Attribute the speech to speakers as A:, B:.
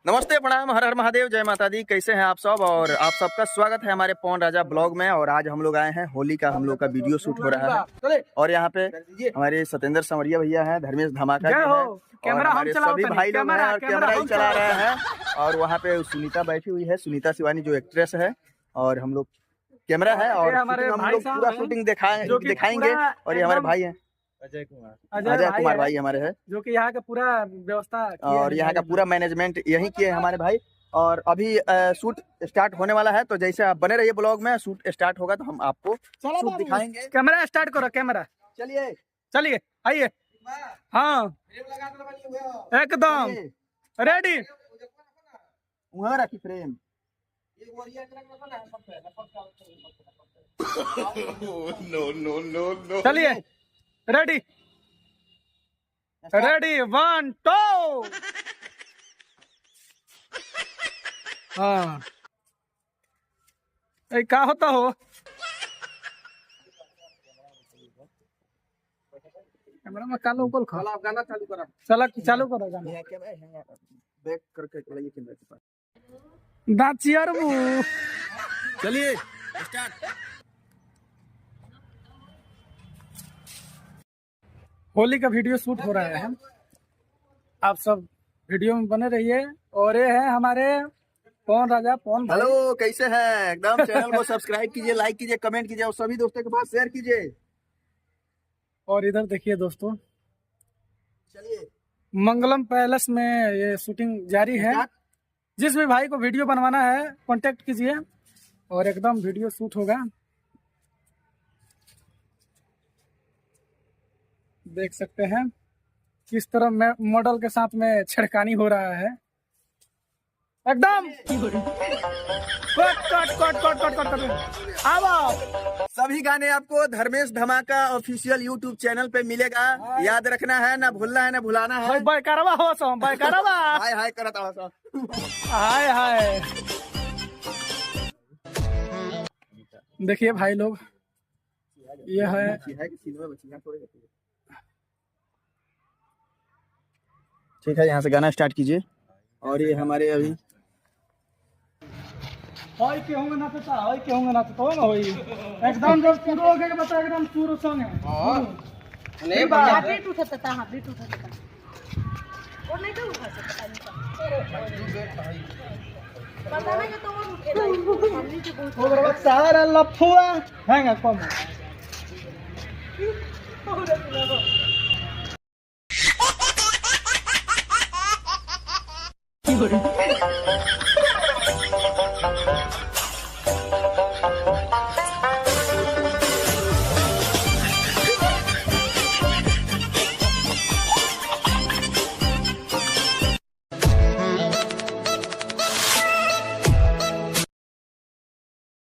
A: नमस्ते, प्रणाम, हर हर महादेव, जय माता दी। कैसे हैं आप सब? और आप सबका स्वागत है हमारे पवन राजा ब्लॉग में। और आज हम लोग आए हैं, होली का हम लोग का वीडियो शूट हो रहा है। और यहाँ पे हमारे सत्येंद्र संवरिया भैया हैं, धर्मेश धमाका जी हैं, और हमारे सभी भाई लोग हैं और कैमरा ही चला रहे हैं। और वहाँ पे सुनीता बैठी हुई है, सुनीता शिवानी जो एक्ट्रेस है, और हम लोग कैमरा है और हम लोग पूरा शूटिंग दिखाएंगे। और ये हमारे भाई हैं अजय कुमार भाई हमारे हैं, जो कि यहाँ का पूरा व्यवस्था और यहाँ का पूरा मैनेजमेंट यही किए हैं हमारे भाई। और अभी शूट स्टार्ट होने वाला है, तो जैसे आप बने रहिए ब्लॉग में। शूट स्टार्ट होगा तो हम आपको शूट दिखाएंगे। कैमरा स्टार्ट करो, कैमरा चलिए आइए। हाँ एकदम रेडी। वहाँ रखी फ्रेम। नो चलिए रेडी रेडी 1 2। हाँ क्या होता हो? कैमरा में कालो ऊपर खाला गाना चालू करा। चला चालू करो गाना। बैक करके लगाइए कैमरा के पास। दाचियार वो चलिए स्टार्ट। होली का वीडियो शूट हो रहा है, आप सब वीडियो में बने रहिए। और ये है हमारे पवन राजा पवन। हेलो, कैसे हैं? एकदम चैनल को सब्सक्राइब कीजिए, लाइक कीजिए, कमेंट कीजिए और सभी दोस्तों के पास शेयर कीजिए। और इधर देखिए दोस्तों, चलिए मंगलम पैलेस में ये शूटिंग जारी है। जिस भी भाई को वीडियो बनवाना है कांटेक्ट कीजिए और एकदम वीडियो शूट होगा। देख सकते हैं किस तरह मॉडल के साथ में छेड़खानी हो रहा है एकदम। सभी गाने आपको धर्मेश धमाका ऑफिशियल यूट्यूब चैनल पे मिलेगा। याद रखना है, ना भूलना है, ना भुलाना है। बाय करवा हो सो, बाय करवा। हाय हाय करता हो सो। हाय हाय। देखिए भाई लोग, ये है ठीक है। यहाँ से गाना स्टार्ट कीजिए। और ये हमारे अभी होई के होंगे ना होई एकदम जब पूरा हो गया बता एकदम पूरा सॉन्ग है। हां नहीं बढ़िया बीट उठता। हां बीट उठता और नहीं तो उठा सकता पता नहीं तो वो उठेगा हमनी के बहुत और सारा लफुआ हैंगा कम और